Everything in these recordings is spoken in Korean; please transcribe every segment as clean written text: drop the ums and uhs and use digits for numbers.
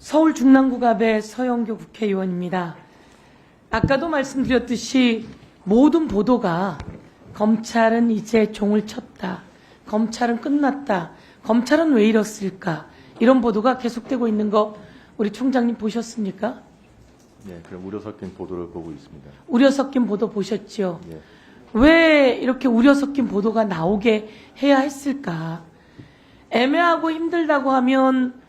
서울 중랑구갑의 서영교 국회의원입니다. 아까도 말씀드렸듯이 모든 보도가 검찰은 이제 종을 쳤다, 검찰은 끝났다, 검찰은 왜 이렇을까, 이런 보도가 계속되고 있는 거 우리 총장님 보셨습니까? 네, 그럼 우려 섞인 보도를 보고 있습니다. 우려 섞인 보도 보셨죠? 예. 왜 이렇게 우려 섞인 보도가 나오게 해야 했을까? 애매하고 힘들다고 하면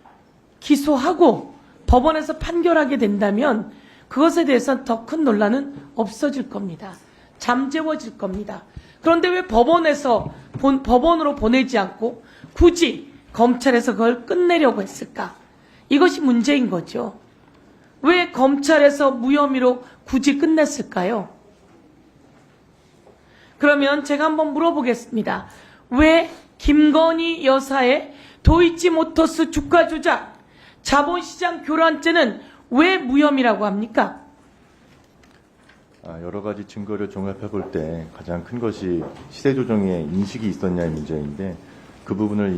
기소하고 법원에서 판결하게 된다면 그것에 대해서는 더 큰 논란은 없어질 겁니다. 잠재워질 겁니다. 그런데 왜 법원으로 보내지 않고 굳이 검찰에서 그걸 끝내려고 했을까? 이것이 문제인 거죠. 왜 검찰에서 무혐의로 굳이 끝냈을까요? 그러면 제가 한번 물어보겠습니다. 왜 김건희 여사의 도이치모터스 주가 조작, 자본시장 교란죄는 왜 무혐의라고 합니까? 여러 가지 증거를 종합해 볼 때 가장 큰 것이 시세 조정에 인식이 있었냐의 문제인데 그 부분을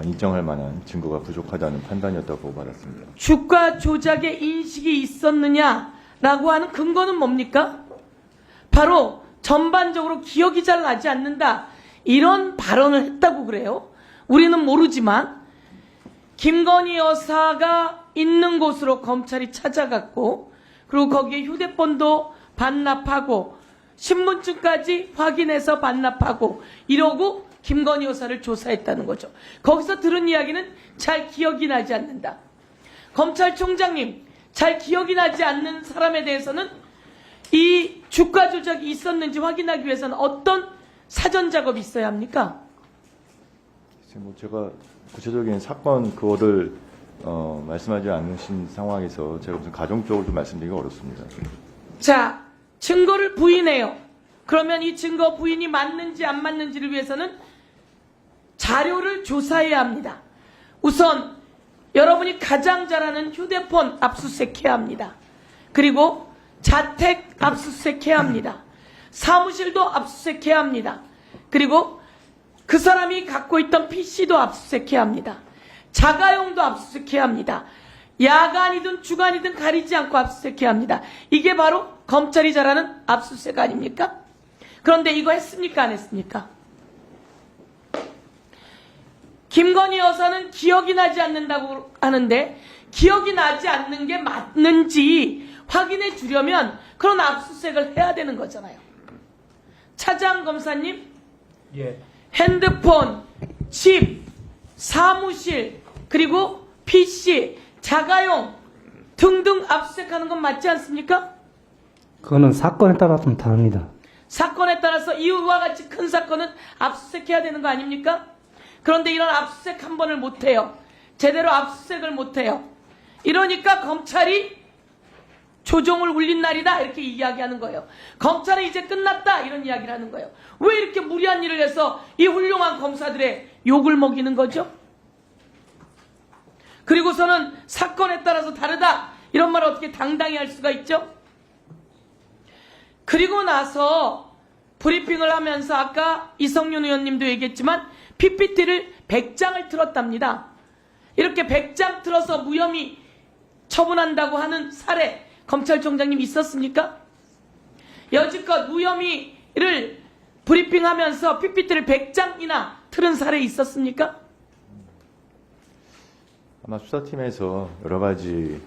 인정할 만한 증거가 부족하다는 판단이었다고 받았습니다. 주가 조작에 인식이 있었느냐라고 하는 근거는 뭡니까? 바로 전반적으로 기억이 잘 나지 않는다, 이런 발언을 했다고 그래요. 우리는 모르지만 김건희 여사가 있는 곳으로 검찰이 찾아갔고, 그리고 거기에 휴대폰도 반납하고 신분증까지 확인해서 반납하고 이러고 김건희 여사를 조사했다는 거죠. 거기서 들은 이야기는 잘 기억이 나지 않는다. 검찰총장님, 잘 기억이 나지 않는 사람에 대해서는 이 주가 조작이 있었는지 확인하기 위해서는 어떤 사전 작업이 있어야 합니까? 제가 구체적인 사건 그거를 말씀하지 않으신 상황에서 제가 무슨 가정적으로 좀 말씀드리기가 어렵습니다. 자, 증거를 부인해요. 그러면 이 증거 부인이 맞는지 안 맞는지를 위해서는 자료를 조사해야 합니다. 우선 여러분이 가장 잘 아는 휴대폰 압수수색해야 합니다. 그리고 자택 압수수색해야 합니다. 사무실도 압수수색해야 합니다. 그리고 그 사람이 갖고 있던 PC도 압수수색해야 합니다. 자가용도 압수수색해야 합니다. 야간이든 주간이든 가리지 않고 압수수색해야 합니다. 이게 바로 검찰이 잘하는 압수수색 아닙니까? 그런데 이거 했습니까? 안 했습니까? 김건희 여사는 기억이 나지 않는다고 하는데 기억이 나지 않는 게 맞는지 확인해 주려면 그런 압수수색을 해야 되는 거잖아요. 차장 검사님, 예. 핸드폰, 집, 사무실, 그리고 PC, 자가용 등등 압수수색하는 건 맞지 않습니까? 그거는 사건에 따라 좀 다릅니다. 사건에 따라서 이와 같이 큰 사건은 압수수색해야 되는 거 아닙니까? 그런데 이런 압수수색 한 번을 못해요. 제대로 압수수색을 못해요. 이러니까 검찰이 조종을 울린 날이다, 이렇게 이야기하는 거예요. 검찰은 이제 끝났다, 이런 이야기를 하는 거예요. 왜 이렇게 무리한 일을 해서 이 훌륭한 검사들의 욕을 먹이는 거죠? 그리고서는 사건에 따라서 다르다, 이런 말을 어떻게 당당히 할 수가 있죠? 그리고 나서 브리핑을 하면서 아까 이성윤 의원님도 얘기했지만 PPT를 100장을 틀었답니다. 이렇게 100장 틀어서 무혐의 처분한다고 하는 사례 검찰총장님 있었습니까? 여지껏 무혐의를 브리핑하면서 PPT를 100장이나 틀은 사례 있었습니까? 아마 수사팀에서 여러 가지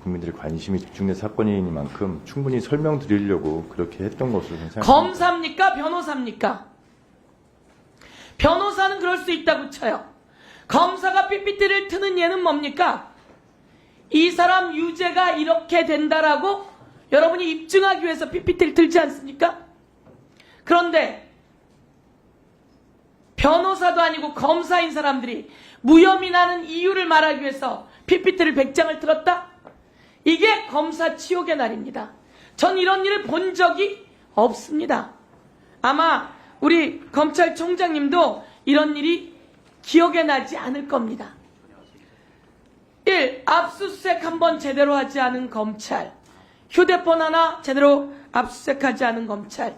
국민들의 관심이 집중된 사건이니만큼 충분히 설명드리려고 그렇게 했던 것으로 생각합니다. 검사입니까? 변호사입니까? 변호사는 그럴 수 있다고 쳐요. 검사가 PPT를 트는 예는 뭡니까? 이 사람 유죄가 이렇게 된다라고 여러분이 입증하기 위해서 PPT를 들지 않습니까? 그런데 변호사도 아니고 검사인 사람들이 무혐의 나는 이유를 말하기 위해서 PPT를 100장을 틀었다? 이게 검사 치욕의 날입니다. 전 이런 일을 본 적이 없습니다. 아마 우리 검찰총장님도 이런 일이 기억에 나지 않을 겁니다. 1. 압수수색 한번 제대로 하지 않은 검찰, 휴대폰 하나 제대로 압수수색하지 않은 검찰,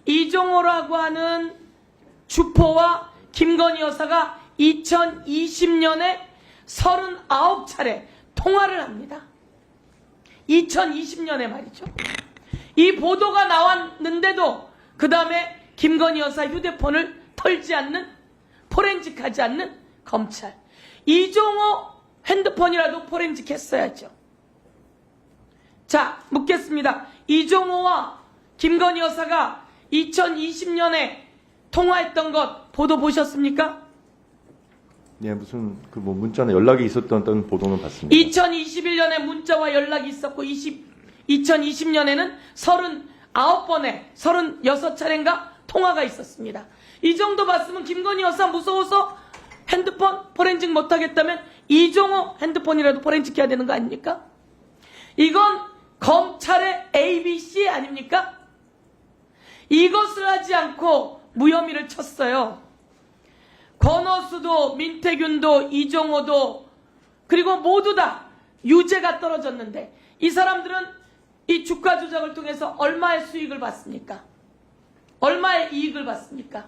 이종호라고 하는 주포와 김건희 여사가 2020년에 39차례 통화를 합니다. 2020년에 말이죠. 이 보도가 나왔는데도 그 다음에 김건희 여사 휴대폰을 털지 않는, 포렌식하지 않는 검찰. 이종호 핸드폰이라도 포렌식 했어야죠. 자, 묻겠습니다. 이종호와 김건희 여사가 2020년에 통화했던 것 보도 보셨습니까? 예, 무슨 그 뭐 문자나 연락이 있었던 보도는 봤습니다. 2021년에 문자와 연락이 있었고 2020년에는 39번에 36차례인가 통화가 있었습니다. 이 정도 봤으면 김건희 여사 무서워서 핸드폰 포렌식 못하겠다면 이종호 핸드폰이라도 포렌식해야 되는 거 아닙니까? 이건 검찰의 ABC 아닙니까? 이것을 하지 않고 무혐의를 쳤어요. 권오수도 민태균도 이종호도 그리고 모두 다 유죄가 떨어졌는데 이 사람들은 이 주가 조작을 통해서 얼마의 수익을 받습니까? 얼마의 이익을 받습니까?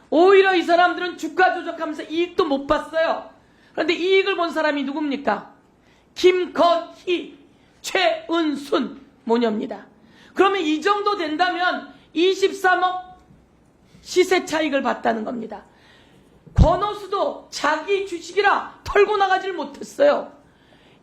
오히려 이 사람들은 주가 조작하면서 이익도 못 봤어요. 그런데 이익을 본 사람이 누굽니까? 김건희, 최은순 모녀입니다. 그러면 이 정도 된다면 23억 시세 차익을 봤다는 겁니다. 권오수도 자기 주식이라 털고 나가질 못했어요.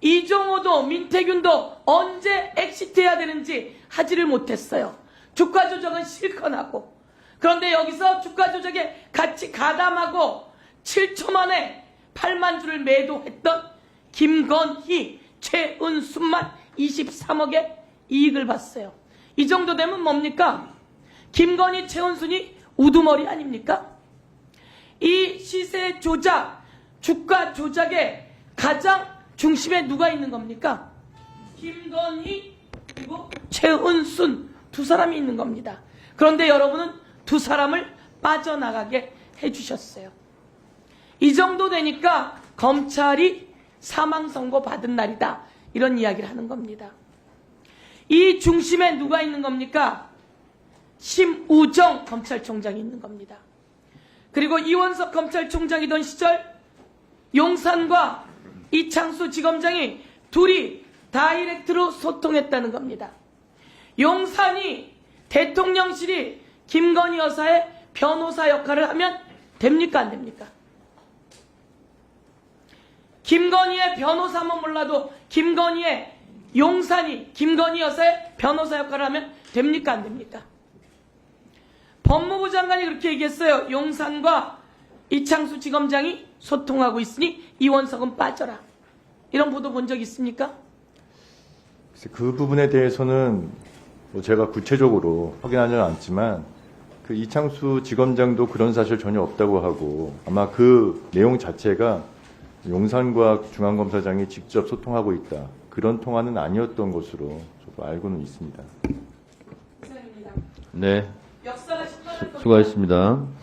이종호도 민태균도 언제 엑시트해야 되는지 하지를 못했어요. 주가 조작은 실컷 하고. 그런데 여기서 주가 조작에 같이 가담하고 7초 만에 8만 주를 매도했던 김건희, 최은순만 23억의 이익을 봤어요. 이 정도 되면 뭡니까? 김건희, 최은순이 우두머리 아닙니까? 이 시세 조작, 주가 조작의 가장 중심에 누가 있는 겁니까? 김건희 그리고 최은순 두 사람이 있는 겁니다. 그런데 여러분은 두 사람을 빠져나가게 해주셨어요. 이 정도 되니까 검찰이 사망선고 받은 날이다. 이런 이야기를 하는 겁니다. 이 중심에 누가 있는 겁니까? 심우정 검찰총장이 있는 겁니다. 그리고 이원석 검찰총장이던 시절 용산과 이창수 지검장이 둘이 다이렉트로 소통했다는 겁니다. 용산이 대통령실이 김건희 여사의 변호사 역할을 하면 됩니까 안 됩니까? 김건희의 변호사만 몰라도 김건희의 용산이 김건희 여사의 변호사 역할을 하면 됩니까 안 됩니까? 법무부 장관이 그렇게 얘기했어요. 용산과 이창수 지검장이 소통하고 있으니 이원석은 빠져라. 이런 보도 본 적 있습니까? 그 부분에 대해서는 뭐 제가 구체적으로 확인하지는 않지만 그 이창수 지검장도 그런 사실 전혀 없다고 하고 아마 그 내용 자체가 용산과 중앙검사장이 직접 소통하고 있다. 그런 통화는 아니었던 것으로 저도 알고는 있습니다. 이상입니다. 네, 역사가 심판할 겁니다. 수고하셨습니다.